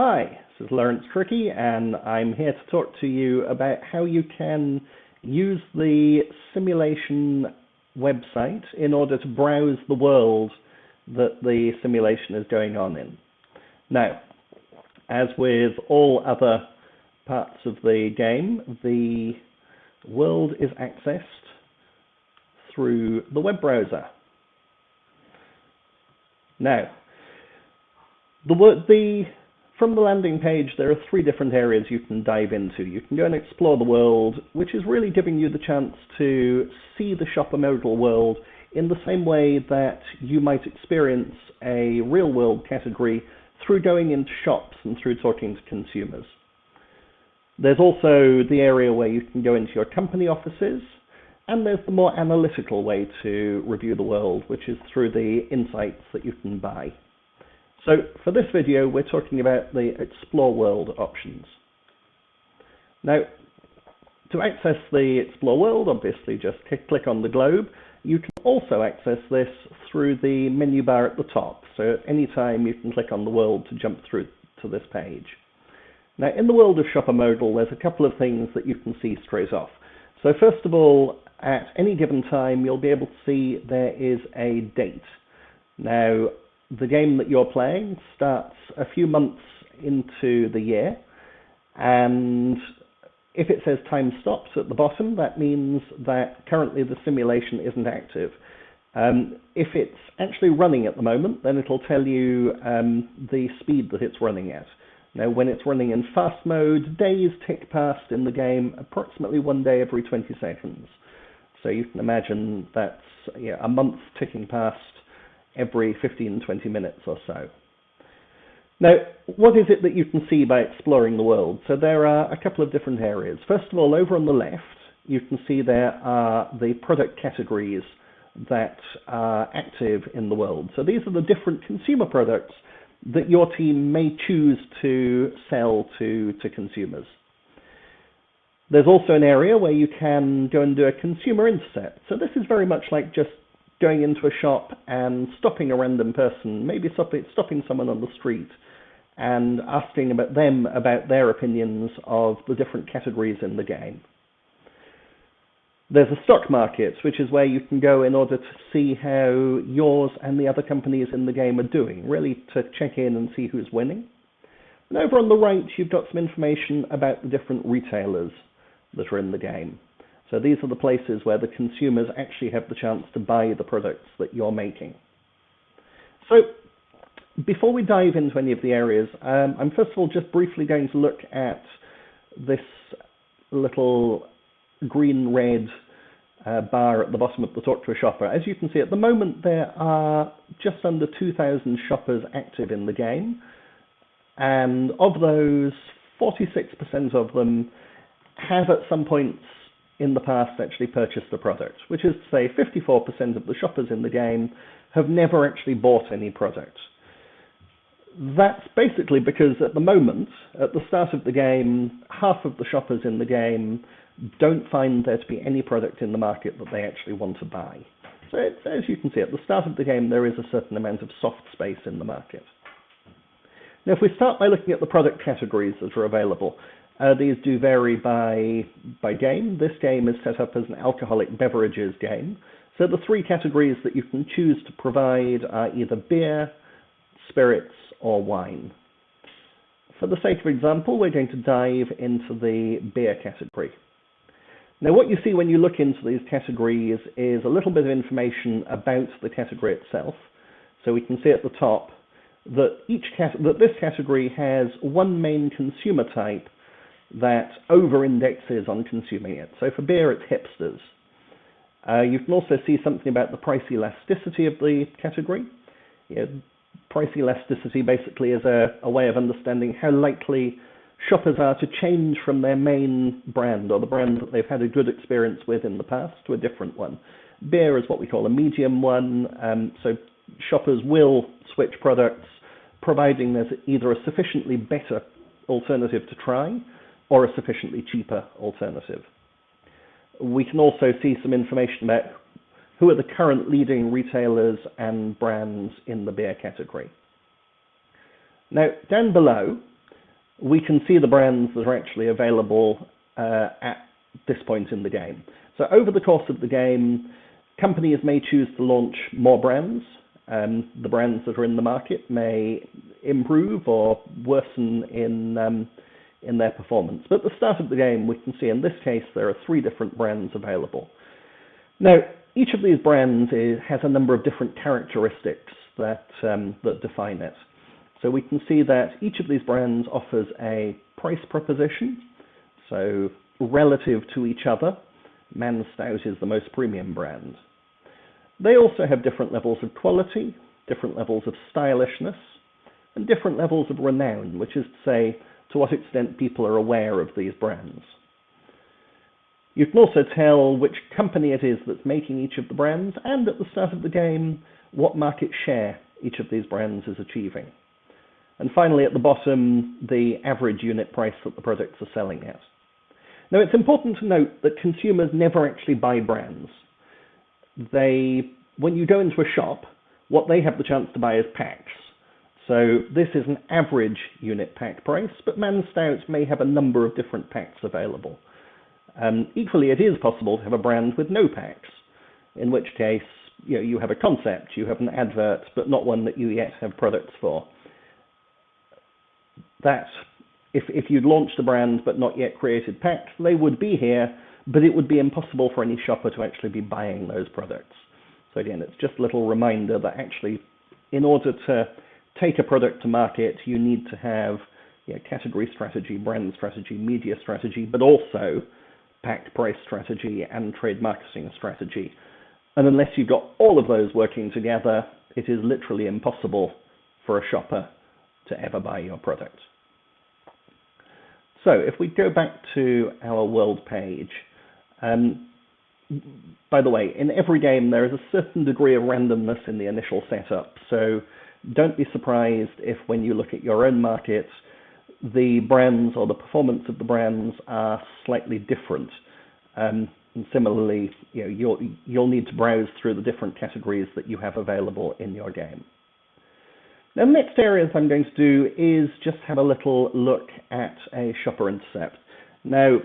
Hi, this is Lawrence Tricky, and I'm here to talk to you about how you can use the simulation website in order to browse the world that the simulation is going on in. Now, as with all other parts of the game, the world is accessed through the web browser. Now, from the landing page, there are three different areas you can dive into. You can go and explore the world, which is really giving you the chance to see the Shopper Mogul world in the same way that you might experience a real-world category through going into shops and through talking to consumers. There's also the area where you can go into your company offices, and there's the more analytical way to review the world, which is through the insights that you can buy. So for this video, we're talking about the Explore World options. Now, to access the Explore World, obviously just click on the globe. You can also access this through the menu bar at the top. So at any time you can click on the world to jump through to this page. Now, in the world of Shopper Mogul, there's a couple of things that you can see straight off. So first of all, at any given time, you'll be able to see there is a date. Now, the game that you're playing starts a few months into the year, and if it says time stops at the bottom, that means that currently the simulation isn't active. If it's actually running at the moment, then it'll tell you the speed that it's running at. Now, when it's running in fast mode, days tick past in the game approximately 1 day every 20 seconds. So you can imagine that's a month ticking past every 15-20 minutes or so. Now, what is it that you can see by exploring the world? So there are a couple of different areas. First of all, over on the left, you can see there are the product categories that are active in the world. So these are the different consumer products that your team may choose to sell to consumers. There's also an area where you can go and do a consumer intercept. So this is very much like just going into a shop and stopping a random person, maybe stopping someone on the street and asking about their opinions of the different categories in the game. There's a stock market, which is where you can go in order to see how yours and the other companies in the game are doing, really to check in and see who's winning. And over on the right, you've got some information about the different retailers that are in the game. So these are the places where the consumers actually have the chance to buy the products that you're making. So before we dive into any of the areas, I'm first of all just briefly going to look at this little green-red bar at the bottom of the Talk to a Shopper. As you can see, at the moment there are just under 2,000 shoppers active in the game, and of those, 46% of them have at some points in the past actually purchased a product, which is to say 54% of the shoppers in the game have never actually bought any product. That's basically because at the moment, at the start of the game, half of the shoppers in the game don't find there to be any product in the market that they actually want to buy. So as you can see, at the start of the game, there is a certain amount of soft space in the market. Now, if we start by looking at the product categories that are available, these do vary by game. This game is set up as an alcoholic beverages game. So the three categories that you can choose to provide are either beer, spirits, or wine. For the sake of example, we're going to dive into the beer category. Now, what you see when you look into these categories is a little bit of information about the category itself. So we can see at the top that this category has one main consumer type that over-indexes on consuming it. So for beer, it's hipsters. You can also see something about the price elasticity of the category. Price elasticity basically is a way of understanding how likely shoppers are to change from their main brand or the brand that they've had a good experience with in the past to a different one. Beer is what we call a medium one, so shoppers will switch products providing there's either a sufficiently better alternative to try or a sufficiently cheaper alternative. We can also see some information about who are the current leading retailers and brands in the beer category. Now, down below, we can see the brands that are actually available at this point in the game. So over the course of the game, companies may choose to launch more brands. The brands that are in the market may improve or worsen in their performance. But at the start of the game, we can see in this case there are 3 different brands available. Now, each of these brands has a number of different characteristics that define it. So we can see that each of these brands offers a price proposition. So relative to each other, Man Stout is the most premium brand. They also have different levels of quality, different levels of stylishness, and different levels of renown, which is to say to what extent people are aware of these brands. You can also tell which company it is that's making each of the brands, and at the start of the game, what market share each of these brands is achieving. And finally, at the bottom, the average unit price that the products are selling at. Now, it's important to note that consumers never actually buy brands. When you go into a shop, what they have the chance to buy is packs. So this is an average unit pack price, but Man Stout may have a number of different packs available. Equally, it is possible to have a brand with no packs, in which case you have a concept, you have an advert, but not one that you yet have products for. That, if you'd launched a brand but not yet created packs, they would be here, but it would be impossible for any shopper to actually be buying those products. So again, it's just a little reminder that actually, in order to take a product to market, you need to have category strategy, brand strategy, media strategy, but also packed price strategy and trade marketing strategy. And unless you've got all of those working together, it is literally impossible for a shopper to ever buy your product. So if we go back to our world page, by the way, in every game there is a certain degree of randomness in the initial setup, so don't be surprised if when you look at your own market, the brands or the performance of the brands are slightly different. And similarly, you'll need to browse through the different categories that you have available in your game. Now, the next area that I'm going to do is just have a little look at a shopper intercept. Now,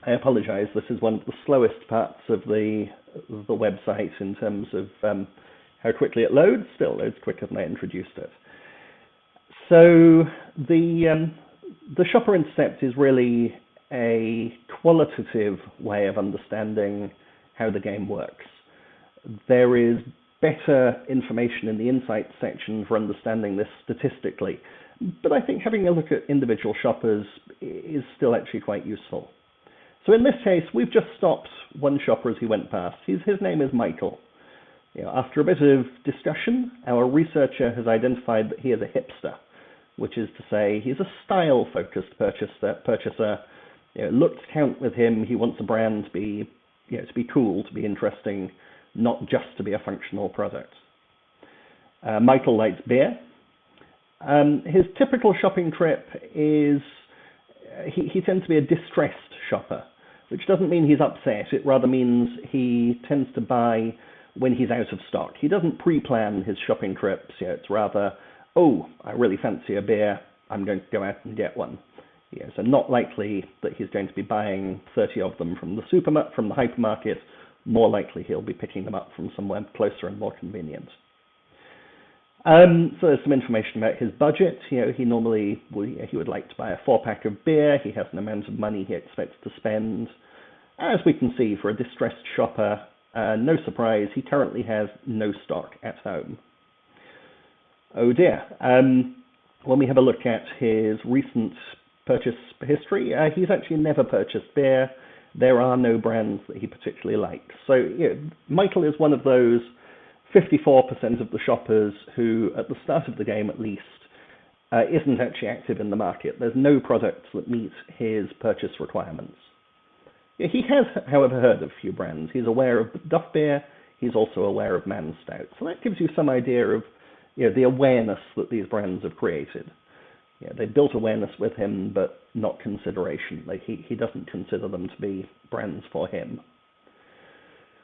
I apologize, this is one of the slowest parts of the website in terms of how quickly it loads. Still loads quicker than I introduced it. So the shopper intercept is really a qualitative way of understanding how the game works. There is better information in the insights section for understanding this statistically, but I think having a look at individual shoppers is still actually quite useful. So in this case, we've just stopped one shopper as he went past. His name is Michael. After a bit of discussion, our researcher has identified that he is a hipster, which is to say he's a style-focused purchaser. Looks count with him. He wants a brand to be cool, to be interesting, not just to be a functional product. Michael likes beer. His typical shopping trip is he tends to be a distressed shopper, which doesn't mean he's upset. It rather means he tends to buy when he's out of stock. He doesn't pre-plan his shopping trips. It's rather, oh, I really fancy a beer, I'm going to go out and get one. So not likely that he's going to be buying 30 of them from the hypermarket. More likely he'll be picking them up from somewhere closer and more convenient. So there's some information about his budget. He normally would like to buy a 4-pack of beer. He has an amount of money he expects to spend. As we can see, for a distressed shopper, no surprise, he currently has no stock at home. Oh dear. When we have a look at his recent purchase history, he's actually never purchased beer. There are no brands that he particularly likes. So Michael is one of those 54% of the shoppers who, at the start of the game at least, isn't actually active in the market. There's no products that meet his purchase requirements. He has, however, heard of a few brands. He's aware of Duff Beer. He's also aware of Man Stout. So that gives you some idea of the awareness that these brands have created. They built awareness with him, but not consideration. He doesn't consider them to be brands for him.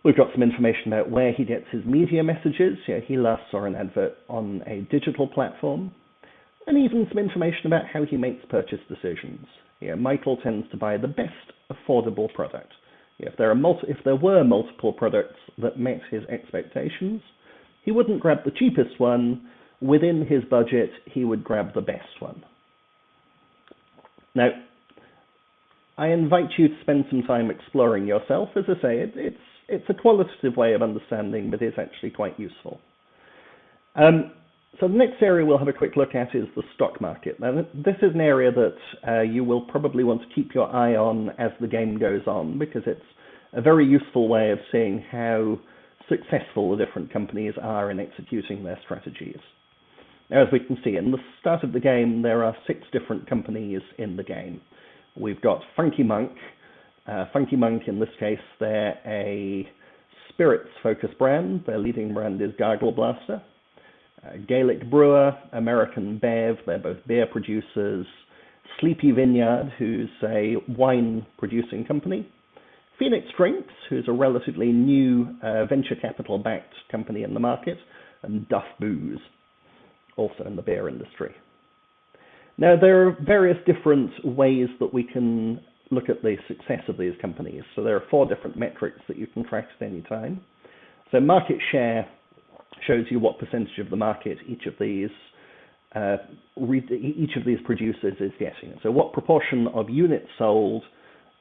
We've got some information about where he gets his media messages. He last saw an advert on a digital platform. and even some information about how he makes purchase decisions. Michael tends to buy the best affordable product. If there were multiple products that met his expectations, he wouldn't grab the cheapest one. Within his budget, he would grab the best one. Now, I invite you to spend some time exploring yourself. As I say, it's a qualitative way of understanding, but it's actually quite useful. So the next area we'll have a quick look at is the stock market. Now, this is an area that you will probably want to keep your eye on as the game goes on, because it's a very useful way of seeing how successful the different companies are in executing their strategies. Now, as we can see, in the start of the game, there are 6 different companies in the game. We've got Funky Monk. Funky Monk, in this case, they're a spirits-focused brand. Their leading brand is Gargle Blaster. Gaelic Brewer, American Bev, they're both beer producers. Sleepy Vineyard, who's a wine-producing company. Phoenix Drinks, who's a relatively new venture capital-backed company in the market. And Duff Booze, also in the beer industry. Now, there are various different ways that we can look at the success of these companies. So there are 4 different metrics that you can track at any time. So market share shows you what percentage of the market each of these producers is getting. So what proportion of units sold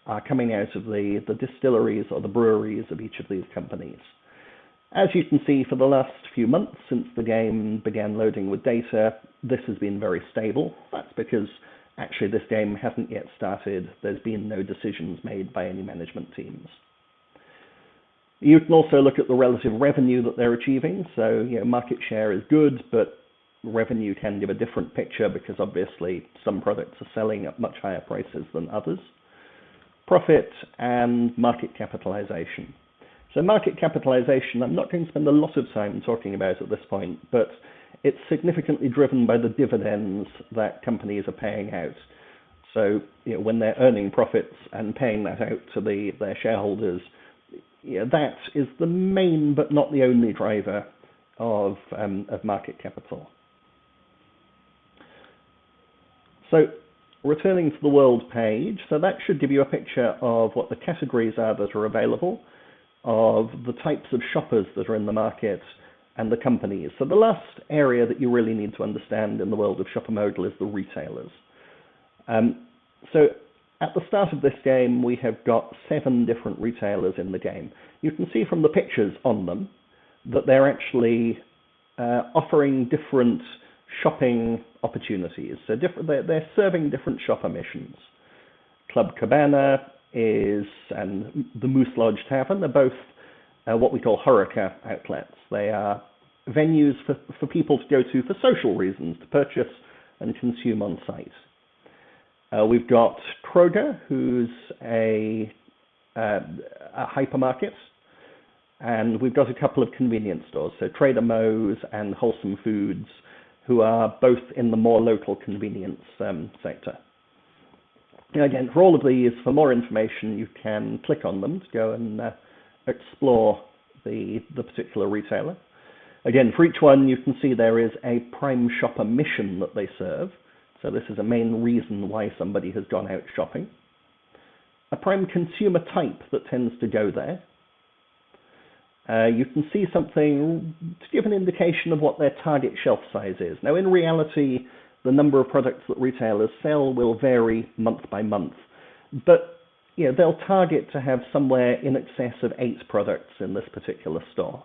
are coming out of the distilleries or the breweries of each of these companies. As you can see, for the last few months since the game began loading with data, this has been very stable. That's because actually this game hasn't yet started. There's been no decisions made by any management teams. You can also look at the relative revenue that they're achieving. So, market share is good, but revenue can give a different picture because obviously some products are selling at much higher prices than others. Profit and market capitalization. So market capitalization, I'm not going to spend a lot of time talking about at this point, but it's significantly driven by the dividends that companies are paying out. So, when they're earning profits and paying that out to their shareholders, that is the main but not the only driver of market capital. So returning to the world page, so that should give you a picture of what the categories are that are available, of the types of shoppers that are in the market, and the companies. So the last area that you really need to understand in the world of Shopper Mogul is the retailers. So at the start of this game, we have got 7 different retailers in the game. You can see from the pictures on them that they're actually offering different shopping opportunities. So they're serving different shopper missions. Club Cabana and the Moose Lodge Tavern are both what we call Horeca outlets. They are venues for people to go to for social reasons, to purchase and consume on site. We've got Kroger, who's a hypermarket, and we've got a couple of convenience stores, so Trader Moe's and Wholesome Foods, who are both in the more local convenience sector. Now again, for all of these, for more information, you can click on them to go and explore the particular retailer. Again, for each one, you can see there is a prime shopper mission that they serve. So this is a main reason why somebody has gone out shopping. A prime consumer type that tends to go there. You can see something to give an indication of what their target shelf size is. Now, in reality, the number of products that retailers sell will vary month by month. But they'll target to have somewhere in excess of 8 products in this particular store.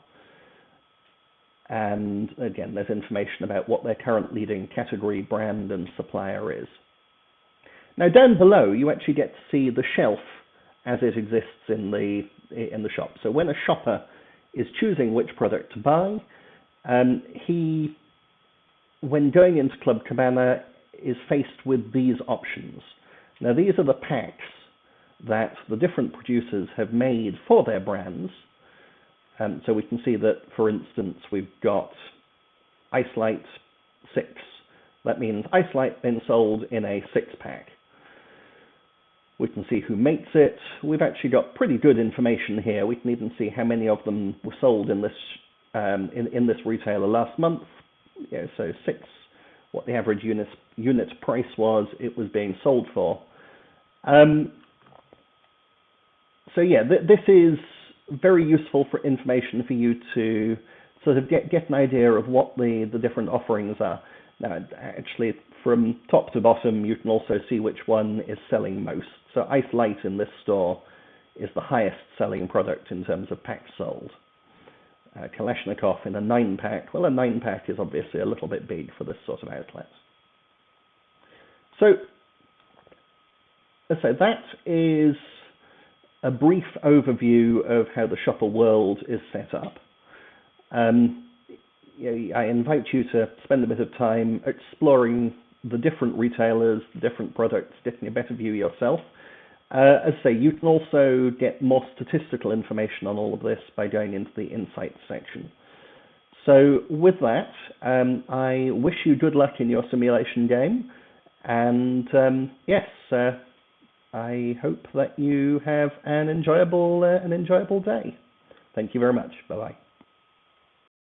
And again, there's information about what their current leading category, brand, and supplier is. Now, down below, you actually get to see the shelf as it exists in the shop. So when a shopper is choosing which product to buy, he, when going into Club Cabana, is faced with these options. Now, these are the packs that the different producers have made for their brands. So we can see that, for instance, we've got Ice Light 6. That means Ice Light being sold in a 6-pack. We can see who makes it. We've actually got pretty good information here. We can even see how many of them were sold in this retailer last month. So 6 what the average unit price was it was being sold for. So yeah, this is very useful for information for you to sort of get an idea of what the different offerings are. Now, actually, from top to bottom, you can also see which one is selling most. So Ice Light in this store is the highest selling product in terms of packs sold. Kalashnikov in a 9-pack. Well, a 9-pack is obviously a little bit big for this sort of outlet. So, as I say, that is a brief overview of how the Shopper world is set up. I invite you to spend a bit of time exploring the different retailers, the different products, getting a better view yourself. As I say, you can also get more statistical information on all of this by going into the Insights section. So with that, I wish you good luck in your simulation game, and yes, I hope that you have an enjoyable day. Thank you very much. Bye-bye.